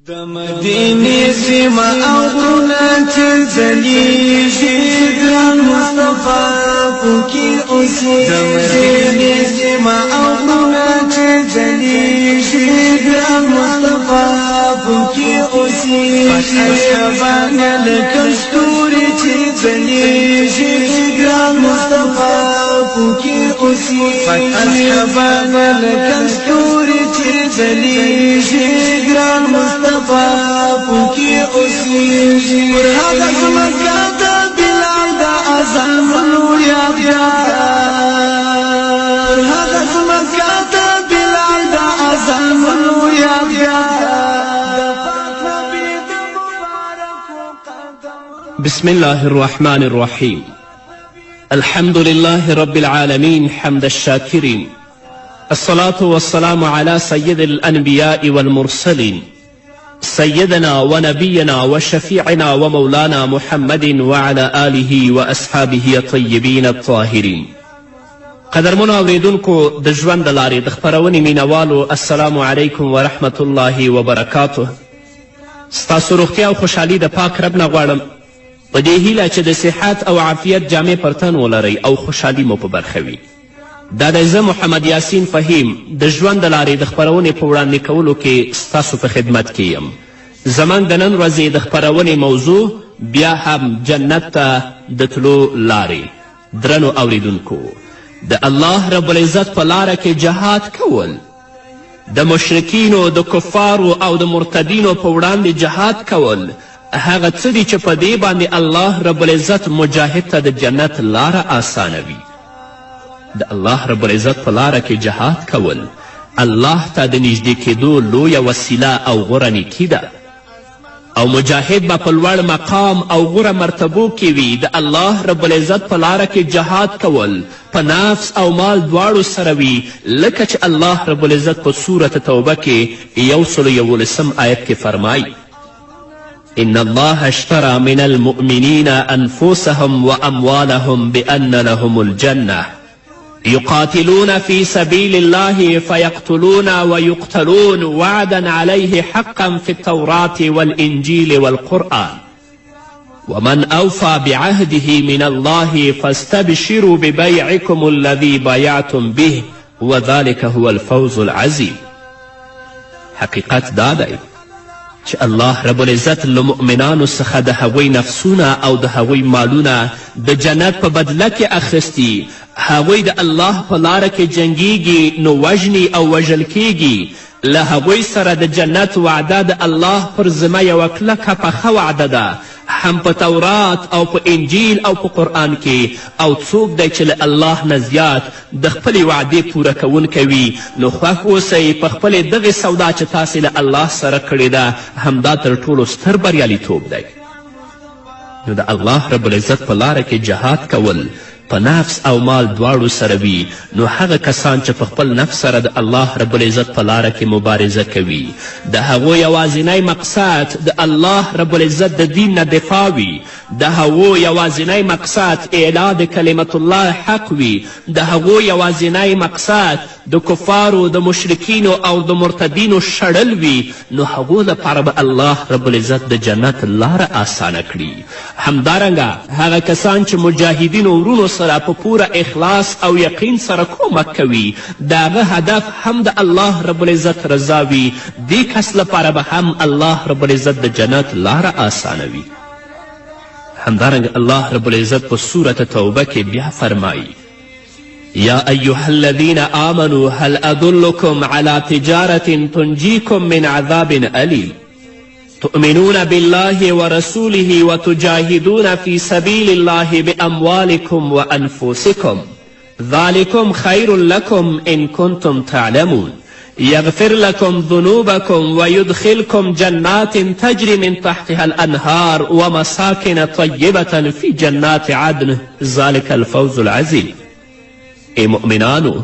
د مدینې سیمه او غرونه چې ځلیږي ګران مصطفی پکې اوسېږي. د مدینې سیمه او غرونه چې ځلیږي ګران مصطفی پکې اوسېږي. شبانه لکه ستوري چې ځلیږي ګران مصطفی پکې اوسېږي. شبانه لکه ستوري چې ځلیږي ګران مصطفی پوکی اوسیږي. پر هغه ځمکه د بلال د اذانونو یادګار، پر هغه ځمکه د بلال د اذانونو یادګار. بسم الله الرحمن الرحيم. الحمد لله رب العالمين حمد الشاكرين، الصلاة والسلام على سيد الأنبياء والمرسلين سيدنا ونبينا وشفيعنا ومولانا محمد وعلى آله وأصحابه الطيبين الطاهرين. قدرمنو اوریدونکو د ژوند د لارې د خپرونې مینوالو، السلام علیکم ورحمة الله وبرکاته. ستاسو روغتیا او خوشحالي د پاک رب نه غواړم، په دې هیله چې د صحت او عافیت جامې پر تن ولرئ او خوشحالي مو په برخه وي. دا دی زه محمد یاسین فهیم د ژوند د لارې د خپرونې په وړاندې کولو کې ستاسو په خدمت کې یم. زموږ د نن ورځې د خپرونې موضوع بیا هم جنت ته د تلو لارې. درنو اوریدونکو، د الله رب العزت په لاره کې جهاد کول، د مشرکینو، د کفارو او د مرتدینو په وړاندې جهاد کول، هغه څه دي چې په دې باندې الله رب العزت مجاهد ته د جنت لاره آسانوي. د الله رب العزت په لاره کې جهاد کول الله ته د نږدې کېدو لویه وسیله او غوره نیکي ده، او مجاهد به په لوړ مقام او غوره مرتبو کې وي. د الله رب العزت په لاره کې جهاد کول په نفس او مال دواړو سره وي، لکه چې الله رب العزت په سورة توبه کې 111 آیت کې فرمایي: ان الله اشترى من المؤمنین انفسهم واموالهم بان لهم الجنه يقاتلون في سبيل الله فيقتلون ويقتلون وعدا عليه حقا في التوراة والإنجيل والقرآن ومن أوفى بعهده من الله فاستبشروا ببيعكم الذي بايعتم به وذلك هو الفوز العظيم. حقیقت دا دی چې الله رب العزت له مؤمنانو څخه د هغوی نفسونه او د هغوی مالونه د جنت په بدله کې اخیستي. هغوی د الله په لاره کې جنګیږي نو وژني او وژل کیږي. له هغوی سره د جنت وعده د الله پر ذمه یوه کلکه پخه وعده ده، هم په تورات او په انجیل او په قرآن کې. او څوک دی چې له الله نه زیات د خپلې وعدې پوره کوونکی وي، نو خوښ اوسئ په خپلې دغې سودا چې تاسې له الله سره کړې ده، همدا تر ټولو ستر بریالیتوب دی. نو د الله رب العزت په لاره کې جهاد کول په نفس او مال دواړو سره وي. نو هغه کسان چې په خپل نفس سره د الله رب العزت په لاره کې مبارزه کوي، د هغو یوازینی مقصد د الله رب العزت د دین نه دفاع وي، د هغو یوازینی مقصد اعلا د کلمت الله حق وي، د هغو یوازینی مقصد د کفارو، د مشرکینو او د مرتدینو شړل وي. نو هغو لپاره به الله رب العزت د جنت لاره آسانه کړي. همدارنګه هغه کسان چې مجاهدینو ورونو سره په پوره اخلاص او یقین سره کومک کوي، د هغه هدف هم د الله رب العزت رضا وي. دې کس لپاره به هم الله رب العزت د جنت لاره آسانوي. همدارنګه الله رب العزت په سورة توبه کې بیا فرمایي: یا ایها الذین آمنوا هل ادلکم علی تجارة تنجیکم من عذاب علیم تؤمنون بالله ورسوله وتجاهدون في سبيل الله بأموالكم وأنفسكم ذلكم خير لكم إن كنتم تعلمون يغفر لكم ذنوبكم ويدخلكم جنات تجري من تحتها الأنهار ومساكن طيبة في جنات عدن ذلك الفوز العظيم. ای مؤمنانو،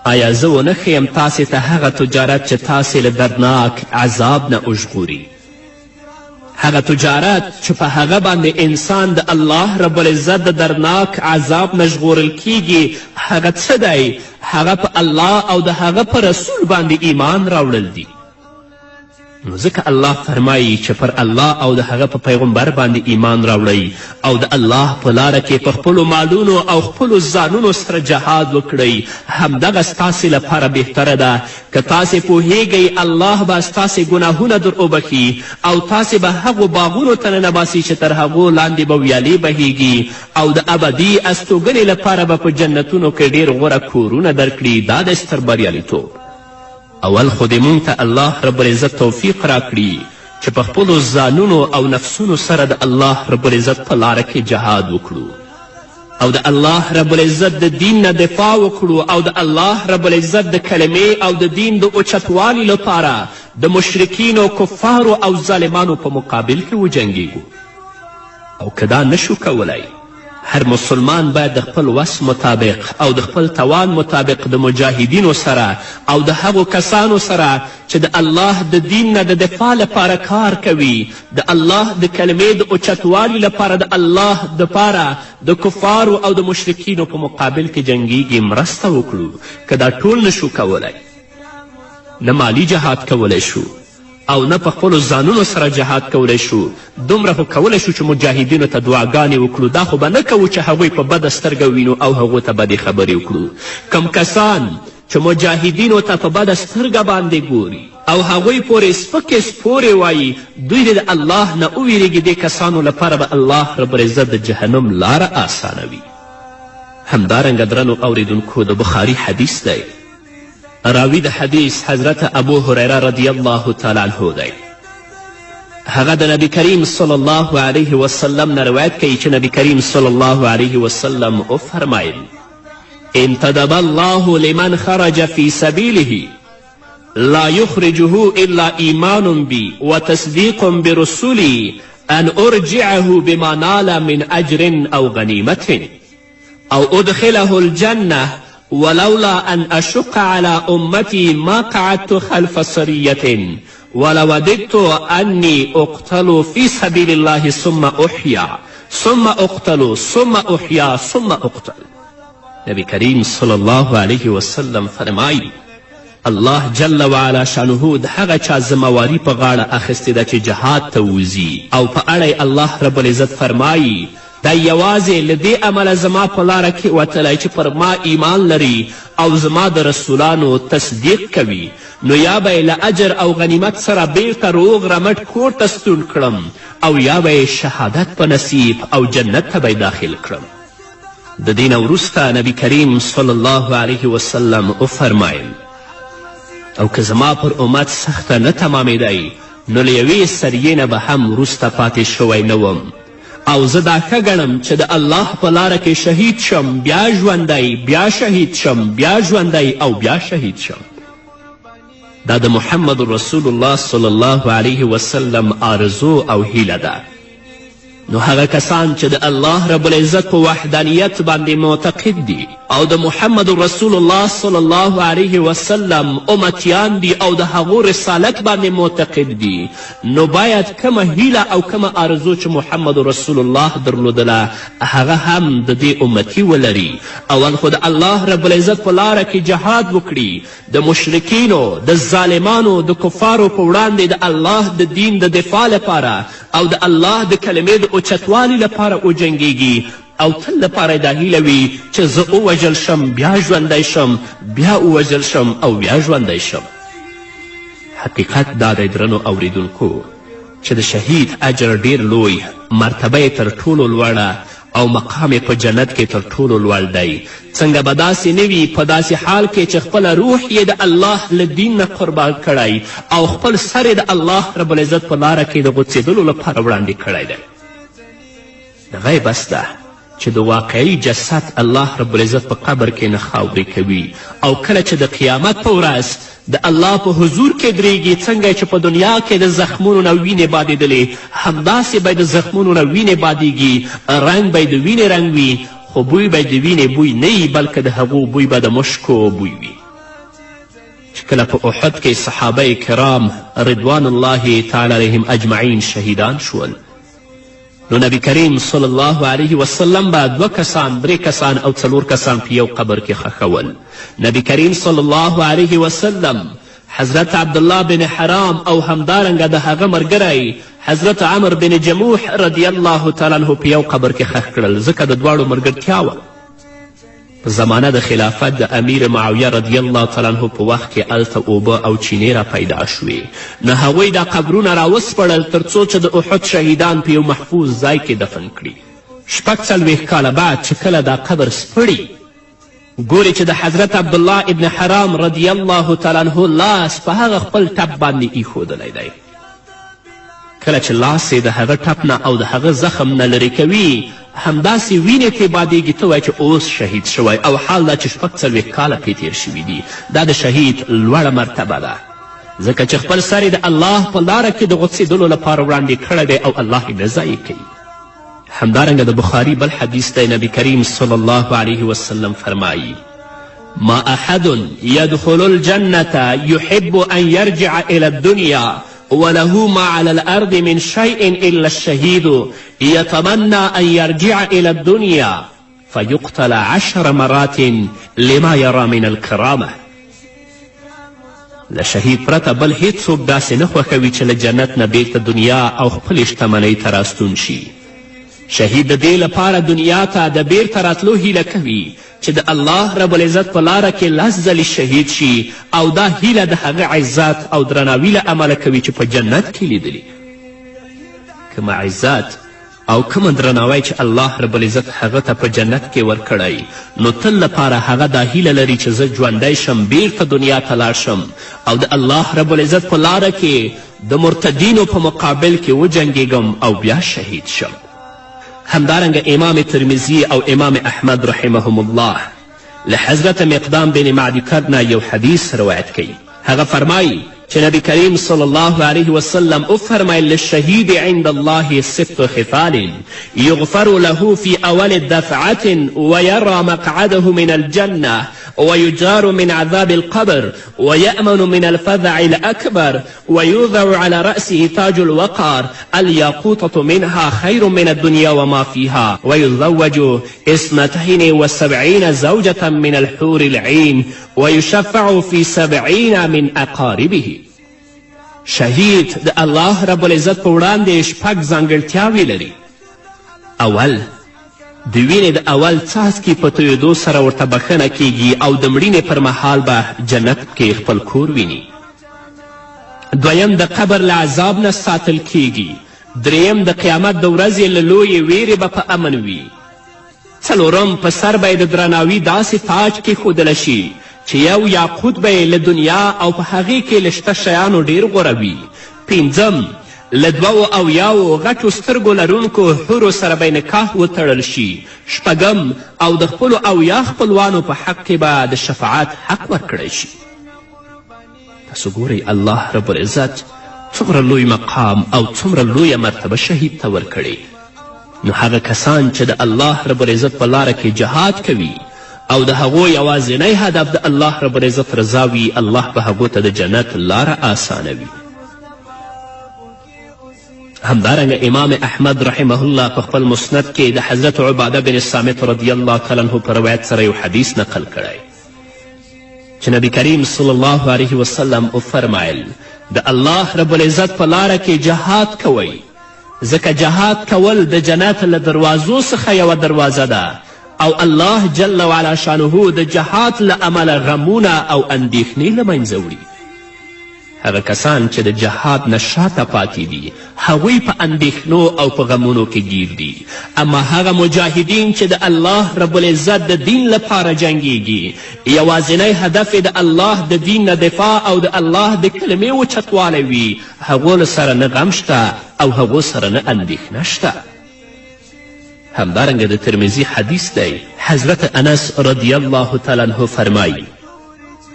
آیا زه ونه ښیم تاسې ته هغه تجارت چې تاسې له دردناک عذاب نه وژغوري، هغه تجارت چې په هغه باندې انسان د الله رب العزت د دردناک عذاب نه ژغورل کیږي؟ هغه څه دی؟ هغه په الله او د هغه په رسول باندې ایمان راوړل دي. نو ځکه الله فرمایي چې پر الله او د هغه په پیغمبر باندې ایمان راوړئ او د الله په لاره کې په خپلو مالونو او خپلو ځانونو سره جهاد وکړئ. همدغه ستاسې لپاره بهتره ده که تاسې پوهیږئ الله به ستاسې ګناهونه در وبخي او تاسې به هغو باغونو ته ننباسي چې تر هغو لاندې به ویالې بهیږي او د ابدي استوګنې لپاره به په جنتونو کې ډېر غوره کورونه درکړي. دا د ستر بریالیتوب. اول خو دې مونږ ته الله رب العزت توفیق راکړي چې په خپلو ځانونو او نفسونو سره د الله رب العزت په لاره کې جهاد وکړو او د الله رب العزت د دین نه دفاع وکړو او د الله رب العزت د کلمې او د دین د اوچتوالي لپاره د مشرکینو کفارو او ظالمانو په مقابل کې وجنګیږو. او که دا نشو کولی، هر مسلمان باید د خپل وس مطابق او د خپل توان مطابق د مجاهدینو سره او د هغو کسانو سره چې د الله د دین نه د دفاع لپاره کار کوي، د الله د کلمې د اوچتوالي لپاره د الله دپاره د کفارو او د مشرکینو په مقابل کې جنګیږي، مرسته وکړو. که دا ټول نشو کولی، نه مالی جهاد کولی شو او نه په خپلو ځانونو سره جهاد کولی شو، دومره خو کولی شو چې مجاهدینو ته دعاګانې وکړو. دا خو به نه کوو چې هغوی په بده سترګه وینو او هغو ته بدې خبرې وکړو. کم کسان چې مجاهدینو ته په بده سترګه باندې ګوري او هغوی پورې سپکې سپورې وایي، دوی د الله نه وویرېږي. دې کسانو لپاره به الله رب العزت د جهنم لاره آسانوي. همدارنګه درنو اوریدونکو، د بخاري حدیث دی. راوی د حدیث حضرت ابو هریره رضی الله تعالی عنه دی. هغه د نبی کریم صلی الله علیه وسلم نه روایت کوي چې نبی کریم صلی الله علیه وسلم وفرمایل: انتدب الله لمن خرج في سبيله لا يخرجه إلا إيمان بي وتصديق برسولي أن أرجعه بما نال من أجر أو غنيمة أو أدخله الجنة ولولا أن أشق على أمتي ما قعدت خلف سرية ولوددت أني أقتل في سبيل الله ثم أحيا ثم أقتل ثم أحيا ثم أقتل. نبی کریم صلی الله علیه وسلم فرمایي الله جل وعلا شانه د هغه چا ذمواري په غاړه اخیستې ده چې جهاد ته وځي او په اړه الله رب العزت فرمایي دا یوازې له دې امله زما په لاره کې وتلی چې پر ما ایمان لري او زما د رسولانو تصدیق کوي، نو یا به یې له اجر او غنیمت سره بیرته روغ رمټ کور ته ستون کړم او یا به یې شهادت په نصیب او جنت ته به داخل کړم. د دین وروسته نبی کریم صلی الله علیه وسلم وفرمایل او که زما پر امت سخته نه تمامیدی نو له یوې سریې نه به هم وروسته پاتې شوی نه وم او زه دا ښه ګڼم چې د الله په لاره کې شهید شم، بیا ژوندی، بیا شهید شم، بیا ژوندی او بیا شهید شم. دا د محمد رسول الله صلی الله علیه وسلم آرزو او هیله ده. نو هغه کسان چې د الله رب العزت په وحدانیت باندې معتقد دي او د محمد رسول الله صلی الله علیه وسلم امتیان دي او د هغو رسالت باندې معتقد دي، نو باید کمه هیله او کمه آرزو چې محمد رسول الله درلودله هغه هم د دې امتی ولري. اول خو د الله رب العزت په لاره کې جهاد وکړي، د مشرکینو، د ظالمانو، د کفارو په وړاندې د الله د دین د دفاع لپاره او د الله د کلمې د اوچتوالي لپاره وجنګیږي او تل لپاره دا هیله وي چې زه ووژل شم، بیا ژوندی شم، بیا ووژل شم او بیا ژوندی شم. حقیقت دا دی درنو اوریدونکو چې د شهید اجر ډیر لوی، مرتبه یې تر ټولو لوړه او مقام یې په جنت کې تر ټولو لوړ دی. څنګه به داسې نه وي په داسې حال کې چې خپله روح یې د الله له دین نه قربان کړی او خپل سر یې د الله رب العزت په لاره کې د غوڅېدلو لپاره وړاندې کړی دی. د غیب بس ده چې د واقعي جسد الله رب العزت په قبر کې نه خاورې کوي او کله چې د قیامت په ورځ د الله په حضور کې درېږي، څنګه چې په دنیا کې د زخمونو نه وینې بادېدلې همداسې به د زخمونو نه وینې بادېږي، رنګ به د وینې رنګ وي خو بوی به د وینې بوی نه وي بلکې د هغو بوی به د مشکو بوی وي. چې کله په احد کې صحابه کرام رضوان الله تعالی علیهم اجمعین شهیدان شول، نو نبی کریم صلی الله علیه وسلم به 2 کسان، 3 کسان او 4 کسان په یو قبر کې خښول. نبی کریم صلی الله علیه وسلم حضرت عبدالله بن حرام او همدارنګه د هغه ملګری حضرت عمر بن جموح رضی الله تعالی عنه په یو قبر کې ښخ کړل، ځکه د دواړو ملګرتیا وه. په زمانه د خلافت د امیر معاویه رضی الله تعالی عنه په وخت کې هلته اوبه او چینې را پیدا شوې، نو هغوی دا قبرونه راوسپړل تر څو چې د احد شهیدان په یو محفوظ ځای کې دفن کړي. 46 کاله بعد چې کله دا قبر سپړي، ګوري چې د حضرت عبدالله ابن حرام رضی الله تعالی عنه لاس په هغه خپل ټپ باندې ایښودلی دی. کله چې لاس یې د هغه ټپ نه او د هغه زخم نه لرې کوي، همداسې وینې ترې بادېږي. ته وایه چې اوس شهید شوی او حال دا چې 46 کاله پرې تېر شوي دي. دا د شهید لوړه مرتبه ده، ځکه چې خپل سر یې د الله په لاره کې د غوڅېدلو لپاره وړاندې کړی دی او الله یې نه ضایع کوي. همدارنګه د بخاري بل حدیث دی، نبی کریم صلی الله علیه وسلم فرمایي: ما احد يدخل الجنة يحب ان يرجع الى الدنيا وله ما على الارض من شيء الا الشهيد يتمنى ان يرجع الى الدنيا فيقتل 10 مرات لما يرى من الكرامه. له شهید پرته بل هیڅوک داسې نه خوښوي چې له جنت نه بیرته دنیا او خپلې شتمنۍ ته راستون شي. شهید د دې لپاره دنیا ته د بیرته راتلو هیله کوي چې د الله رب العزت په لاره کې 10 ځلې شهید شي، او دا هیله د هغه عزت او درناوي له امله کوي چې په جنت کې لیدلی. کومه عزت او کومه درناوی چې الله رب العزت هغه ته په جنت کې ورکړی، نو تل لپاره هغه دا هیله لري چې زه ژوندی شم، بیرته دنیا ته لاړ شم او د الله رب العزت په لاره کې د مرتدینو په مقابل کې وجنګیږم او بیا شهید شم. همدارنګه امام ترمذي او امام احمد رحمهم الله له حضرت مقدام بن معدي کرد نه یو حدیث روایت کوي. هغه فرمایي چې نبی کریم صلی الله علیه وسلم وفرمایل: للشهید عند الله 6 خصال یغفر له في اول دفعة ويرى مقعده من الجنة ويجار من عذاب القبر ويأمن من الفزع الأكبر ويوضع على رأسه تاج الوقار الياقوتة منها خير من الدنيا وما فيها ويزوج 72 زوجة من الحور العين ويشفع في 70 من أقاربه. شهید د الله رب العزت په وړاندې 6 ځانګړتیاوې لري. اول، د وینې د اول څاڅکي په تویېدو سره ورته بښنه کیږي او د مړینې پر مهال به جنت کې خپل کور ویني. دویم، د قبر له عذاب نه ساتل کیږي. دریم، د قیامت د ورځې له لویې ویرې به په امن وي. څلورم، په سر به یې د درناوي داسې تاج کیښودله شي چې یو یاقوت به یې له دنیا او په هغې کې له شته شیانو ډیر غوره وي. پنځم، له 2 غټو سترګو لرونکو حورو سره به نکاح وتړل شي. شپږم، او د خپلو 80 خپلوانو په حق کې به د شفاعت حق ورکړی شي. تاسو ګورئ الله رب العزت څومره لوی مقام او څومره لویه مرتبه شهید ته ورکړې. نو هغه کسان چې د الله رب العزت په لاره کې جهاد کوي او د هغو یوازینی هدف د الله رب العزت رضا وي، الله به هغو ته د جنت لاره آسانوي. همدارنګه امام احمد رحمه الله په خپل مسند کې د حضرت عباده بن صامت رضی الله تعالی عنه په روایت سره یو حدیث نقل کړی چې نبی کریم صلی الله علیه وسلم وفرمایل: د الله رب العزت په لاره کې جهاد کوئ، ځکه جهاد کول د جنت له دروازو څخه یوه دروازه ده، او الله جل وعلا شانه د جهاد له امله غمونه او اندېښنې له منځه وړي. هغه کسان چې د جهاد نه شاته پاتې دي، هغوی په اندېښنو او په غمونو کې ګیر دي. اما هغه مجاهدین چې د الله رب العزت د دین لپاره جنګیږي، یوازینی هدف د الله د دین نه دفاع او د الله د کلمې اوچتوالی وي، هغو سره نه غم شته او هغو سره نه اندېښنه شته. همدارنګه د ترمذي حدیث دی، حضرت انس رضی الله تعالی عنه فرمایي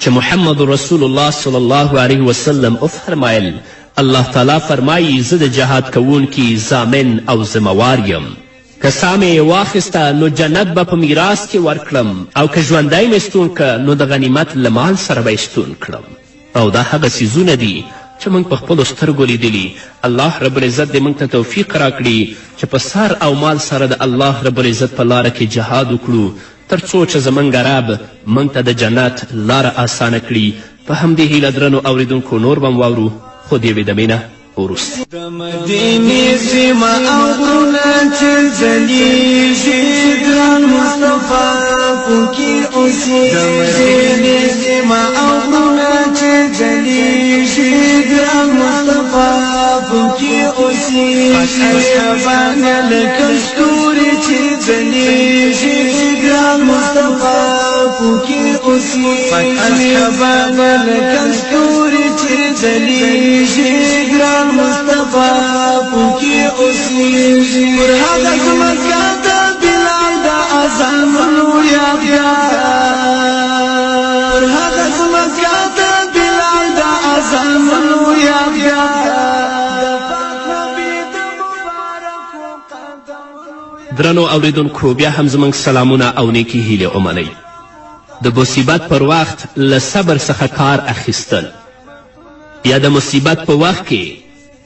چې محمد رسول الله صلی الله علیه وسلم وفرمایل: الله تعالی فرمایي زه د جهاد کوونکي ضامن او ذمهوار یم. که سا مې واخیسته نو جنت به په میراث کې ورکړم، او که ژوندی مې ستون که نو د غنیمت له مال سره به یې ستون کړم. او دا هغه څیزونه دي چې موږ په خپلو سترګو لیدلي. الله رب العزت دې موږ ته توفیق راکړي چې په سر او مال سره د الله رب العزت په لاره کې جهاد وکړو، تر څو چې زموږ رب موږ ته د جنت لاره اسانه کړي. په همدې هیله درنو اوریدونکو نور به واورو خو د یوې دمې نه وروسته. د مدینې سیمه او غرونه چې ځلیږي ګران مصطفی پکې اوسېږي. د مدینې سیمه او غرونه چې ځلیږي ګران مصطفی پکې اوسېږي. اشرفانه لکه ستوري چې ځلیږي ګران مصطفی پکې اوسېږي. اشرفانه لکه ستوري چې ځلیږي ګران مصطفی پکې اوسېږي. پر هغه ځمکه د بلال د اذانونو یادګار، پر هغه ځمکه د بلال د اذانونو یادګار. درنو اوریدونکو بیا هم زموږ سلامونه او نیکې هیلې ومنئ. د مصیبت پر وخت له صبر څخه کار اخیستل یا د مصیبت په وخت کې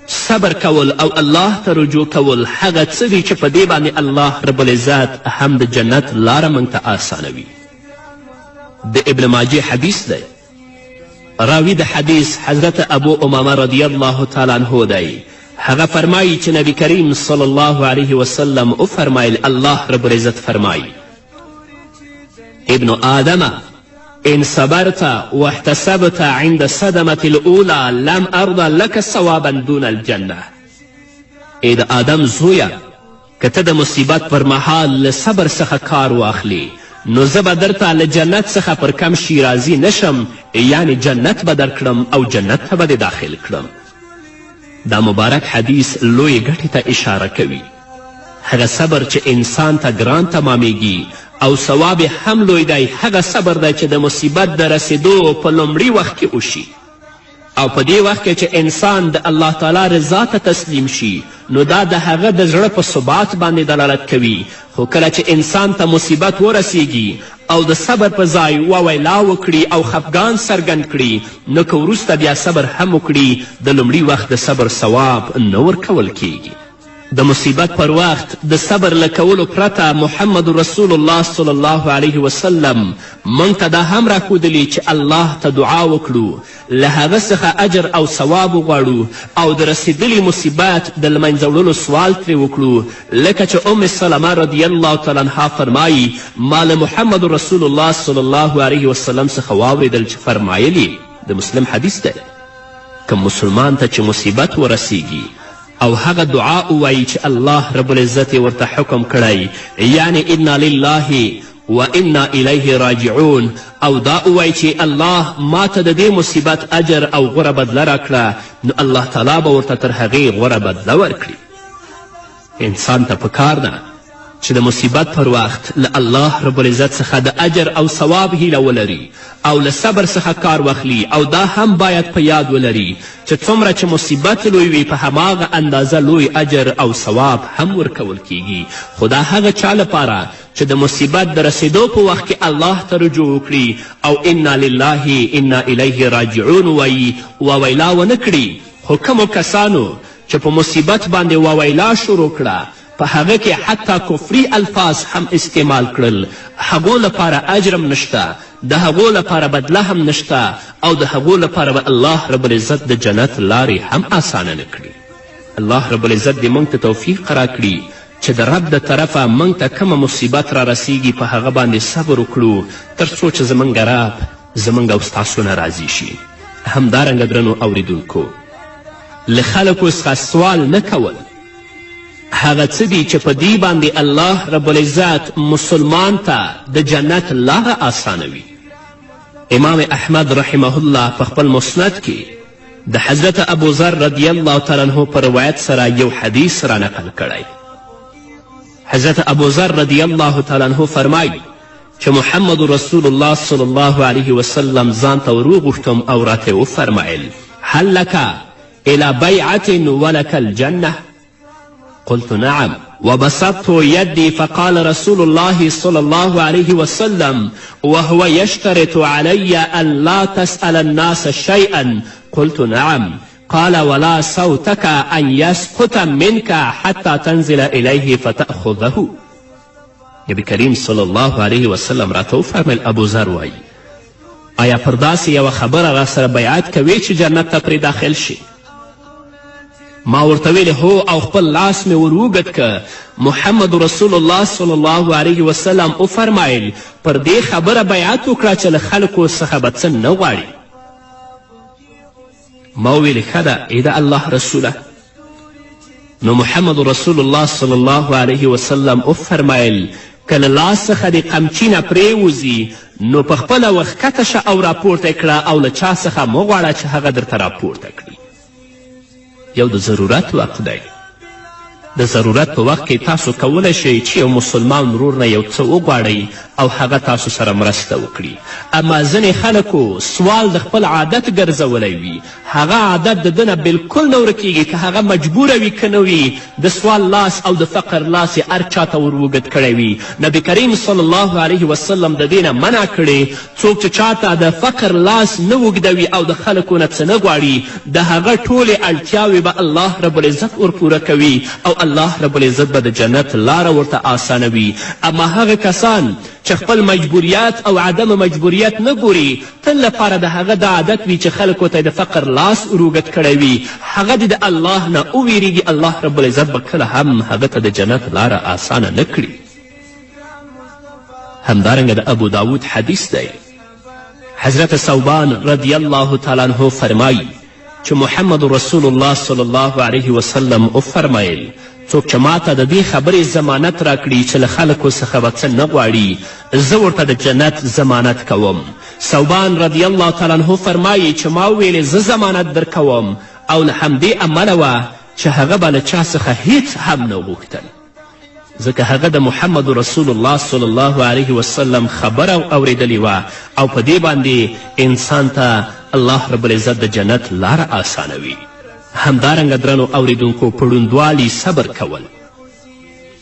صبر کول او الله ته رجوع کول هغه څه دي چې په دې باندې الله رب العزت هم د جنت لاره موږ ته آسانوي. د ابن ماجه حدیث دی. راوی د حدیث حضرت ابو امامه رضی الله تعالی عنه دی. هغه فرمایي چې نبی کریم صلی الله علیه وسلم وفرمایل الله رب العزت فرمایي ابن آدم إن صبرت واحتسبت عند الصدمة الأولى لم أرضى لك ثوابا دون الجنة. ای د آدم زویه که ته د مصیبت پر مهال له صبر څخه کار واخلي نو زه به درته له جنت څخه پر کم شي راضي نشم، یعنی جنت به درکړم او جنت ته به دې داخل کړم. دا مبارک حدیث لوی ګټې ته اشاره کوي. هغه صبر چې انسان ته ګران تمامیږي او ثواب هم لوی دی هغه صبر دی چې د مصیبت د رسیدو په لومړي وخت کې وشي او په دې وخت کې چې انسان د الله تعالی رضا ته تسلیم شي نو دا د هغه د زړه په ثبات باندې دلالت کوي. خو کله چې انسان ته مصیبت ورسیږي او د صبر په ځای وویلا وکړي او خفګان څرګند کړي نو که وروسته بیا صبر هم وکړي د لومړي وخت د صبر ثواب نه ورکول کیږي. د مصیبت پر وخت د صبر له کولو پرته محمد رسول الله صلی الله علیه وسلم موږ ته دا هم راښودلي چې الله ته دعا وکړو، له هغه څخه اجر او ثواب وغواړو او د رسیدلي مصیبت د له منځه وړلو سوال ترې وکړو، لکه چې ام سلمه رضی الله تعالی عنها فرمایي ما له محمد رسول الله صلی الله علیه وسلم څخه واورېدل چې فرمایلي د مسلم حدیث دی که مسلمان ته چې مصیبت ورسیږي او هغه دعا ووایي چې الله رب العزت ورته حکم کړی یعنی انا لله و انا الیه راجعون او دا ووایي چې الله ما ته د دې مصیبت اجر او غوره بدله راکړه نو الله تعالی به ورته تر هغې غوره بدله ورکړي. انسان ته پکار ده چې د مصیبت پر وخت له الله رب العزت څخه د اجر او ثواب هیله ولري او له صبر څخه کار واخلي او دا هم باید په یاد ولري چې څومره چې مصیبت لوی وي په هماغه اندازه لوی اجر او ثواب هم ورکول کیږي. خو دا هغه چا لپاره چې د مصیبت د رسیدو په وخت کې الله ته رجوع وکړي او انا لله انا الیه راجعون وایي وویلا ونه کړي. خو کومو کسانو چې په مصیبت باندې وویلا شروع کړه په هغه کې حتی کفري الفاظ هم استعمال کړل، هغو لپاره اجرم نشته، د هغو لپاره بدله هم نشته او د هغو لپاره به الله رب العزت د جنت لارې هم آسانه نه کړي. الله رب العزت دې موږ ته توفیق راکړي چې د رب د طرفه موږ ته کومه مصیبت را رسیږي په هغه باندې صبر وکړو تر څو چې زموږ رب زموږ او ستاسو نه راضي شي. همدارنګه درنو اوریدونکو له خلکو څخه سوال نه کول هغه څه دي چې په دې باندې الله رب العزت مسلمان ته د جنت لاره آسانوي. امام احمد رحمه الله په خپل مسند کې د حضرت ابو ذر رضی الله تعالی عنه په روایت سره یو حدیث را نقل کړی. حضرت ابو ذر رضی الله تعالی عنه فرمایي چې محمد رسول الله صلی الله علیه وسلم ځان ته وروغوښتم او راته وفرمایل هل لک الی بیعة ولک الجنه؟ قلت نعم وبسطت يدي فقال رسول الله صلى الله عليه وسلم وهو يشترط علي أن لا تسأل الناس شيئا قلت نعم قال ولا صوتك أن يسقط منك حتى تنزل إليه فتأخذه. نبی کریم صلی الله علیه وسلم راته وفرمیل ابوذر وایي آیا پر داسې یوه خبره را سره بیعت کوې چې جنت ته پرې داخل شي؟ ما ورته ویلې هو او خپل لاس مې ور اوږد که محمد رسول الله صلی الله علیه وسلم وفرمایل پر دې خبره بیعت وکړه چې له خلکو څخه به څه نه غواړي. ما وویلې ښه ده ای د الله رسوله. نو محمد رسول الله صلی الله علیه وسلم وفرمایل که له لاس څخه د قمچینه پرېوځي نو په خپله ورښکته شه او راپورته کړه او له چا څخه مه غواړه چې هغه درته راپورته کړي. یو د ضرورت وخت دی. د ضرورت په وخت کې تاسو کولی شئ چې یو مسلمان ورور نه یو څه وغواړئ او هغه تاسو سره مرسته وکړي. اما ځینې خلکو سوال د خپل عادت ګرځولی وي، هغه عادت د ده نه بلکل نه ورکیږي، که هغه مجبوره وي که نه وي د سوال لاس او د فقر لاس یې هر چاته ور اوږد کړی وي. نبی کریم صلی الله علیه وسلم د دې نه منع کړی څوک چې چاته د فقر لاس نه اوږدوي او د خلکو نه څه نه غواړي د هغه ټولې اړتیاوې به الله رب العزت ورپوره کوي او الله رب العزت به د جنت لاره ورته آسانوي. اما هغه کسان چې خپل مجبوریت او عدم مجبوریت نه ګوري، تل لپاره د هغه دا عادت وي چې خلکو ته د فقر لاس اوږد کړی وي، هغه د الله نه وویریږي، الله رب العزت به کله هم هغه ته د جنت لاره آسانه نه کړي. همدارنګه د ابو داود حدیث دی. حضرت ثوبان رضی الله تعالی عنه فرمایي چې محمد رسول الله صلی الله علیه وسلم وفرمیل څوک چې ماته د دې خبرې ضمانت راکړي چې له خلکو څخه به څه نه غواړي زه ورته د جنت ضمانت کوم. ثوبان رضی الله تعالی عنه فرمایي چې ما وویلې زه ضمانت درکوم او له همدې امله وه چې هغه به له چا څخه هیڅ هم نه غوښتل، ځکه هغه د محمد رسول الله صلی الله علیه وسلم خبره اوریدلې وه او په دې باندې انسان ته الله رب العزت د جنت لاره آسانوي. همدارنګه درنو اوریدونکو په ړوندوالي صبر کول،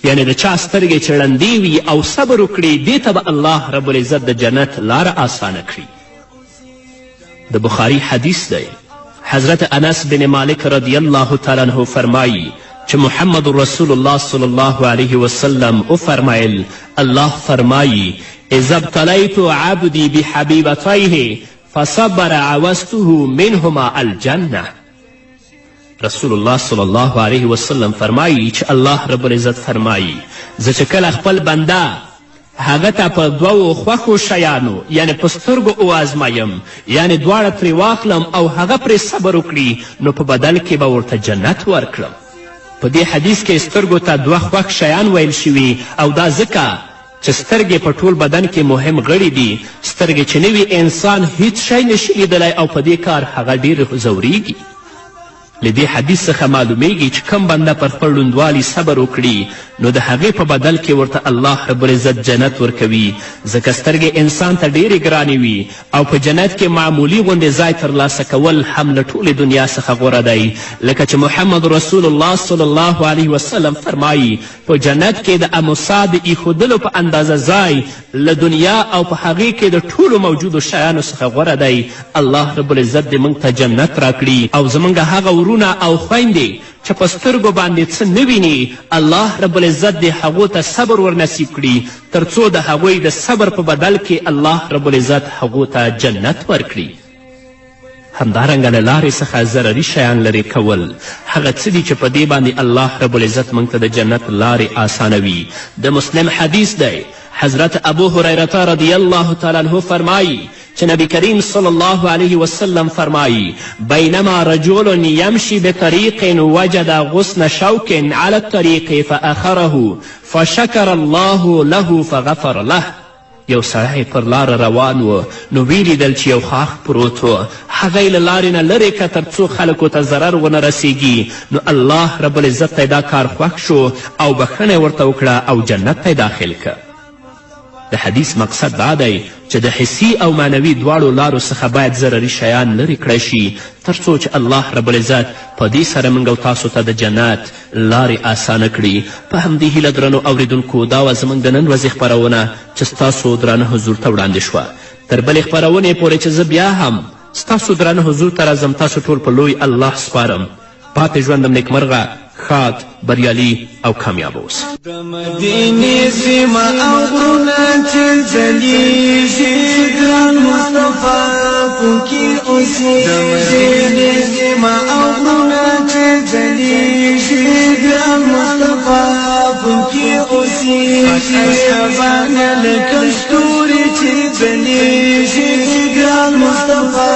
یعنی د چا سترګې چې ړندې وي او صبر وکړي دې ته به الله رب العزت د جنت لاره آسانه کړي. د بخاري حدیث دی. حضرت انس بن مالک رضی الله تعالی عنه فرمایي چې محمد رسول الله صلی الله علیه وسلم وفرمایل الله فرمایي اذا ابتلیت عبدی بحبیبتیه فصبر عوضته منهما الجنه. رسول الله صلی الله علیه وسلم فرمایي چې الله رب العزت فرمایي زه چې کله خپل بنده هغه ته په دوو خوښو شیانو یعنی په سترګو وازمایم، یعنی دواړه ترې واخلم او هغه پرې صبر وکړي نو په بدل کې به ورته جنت ورکړم. په دې حدیث کې سترګو ته دوه خوښ شیان ویل شوي او دا ځکه چې سترګې په ټول بدن کې مهم غړي دي. سترګې چې نه وي انسان هیڅ شی نشي لیدلی او په دې کار هغه ډېر ځوریږي. له دې حدیث څخه معلومیږي چې کم بنده پر خپل ړوندوالي صبر وکړي نو د هغې په بدل کې ورته الله رب العزت جنت ورکوي، ځکه سترګې انسان ته ډېرې ګرانې وي او په جنت کې معمولي غوندې ځای ترلاسه کول هم له ټولې دنیا څخه غوره دی. لکه چې محمد رسول الله صلی الله علیه وسلم فرمایي په جنت کې د اموسا د ایښودلو په اندازه ځای له دنیا او په هغې کې د ټولو موجودو شیانو څخه غوره دی. الله رب العزت دې موږ ته جنت راکړي او زموږ هغه ورونه او خویندې چې په سترګو باندې څه نه ویني الله رب العزت دې هغو ته صبر ورنصیب کړي تر څو د هغوی د صبر په بدل کې الله رب العزت هغو ته جنت ورکړي. همدارنګه له لارې څخه ضرري شیان لرې کول هغه څه دي چې په دې باندې الله رب العزت موږ ته د جنت لارې آسانوي. د مسلم حدیث دی. حضرت ابو هریرة رضی الله تعالی عنه فرمایي چې نبی کریم صلی الله علیه وسلم فرمایي بینما رجل یمشی بطریق وجد غصن شوک علی الطریق فاخره فشکر الله له فغفر له. یو سړی پر لاره روان و نو ویلیدل چې یو خاښ پروت و، هغه یې له لارې نه لرې که تر څو خلکو ته ضرر ونه رسیږي نو الله رب العزت ته دا کار خوښ شو او بخښنه ورته وکړه او جنت ته داخل که. د حدیث مقصد دا دی چې د حسي او معنوي دواړو لارو څخه باید ضرري شیان لرې کړی شي تر څو چې الله رب العزت په دې سره موږ او تاسو ته د جنت لارې اسانه کړي. په همدې هیله درنو اوریدونکو دا وه زموږ د نن ورځې خپرونه چې ستاسو درانه حضور ته وړاندې شوه. تر بلې خپرونې پورې چې زه بیا هم ستاسو درانه حضور ته راځم تاسو ټول په لوی الله سپارم. پاتې ژوندم نیکمرغه. ښاد بریالي او کامیاب اوسئ. د مدینې سیمه او غرونه چې ځلیږي ګران مصطفی پکې اوسېږي. د مدینې سیمه او غرونه چې ځلیږي ګران مصطفی پکې اوسېږي. اصحابانه لکه ستوري چې ځلیږي ګران مصطفی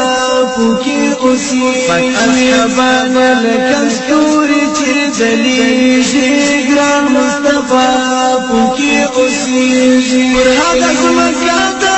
پکې اوسېږي. اصحابانه لکه ستوري چې ځلیږي ګران مصطفی پکې اوسېږي. پر هغه ځمکه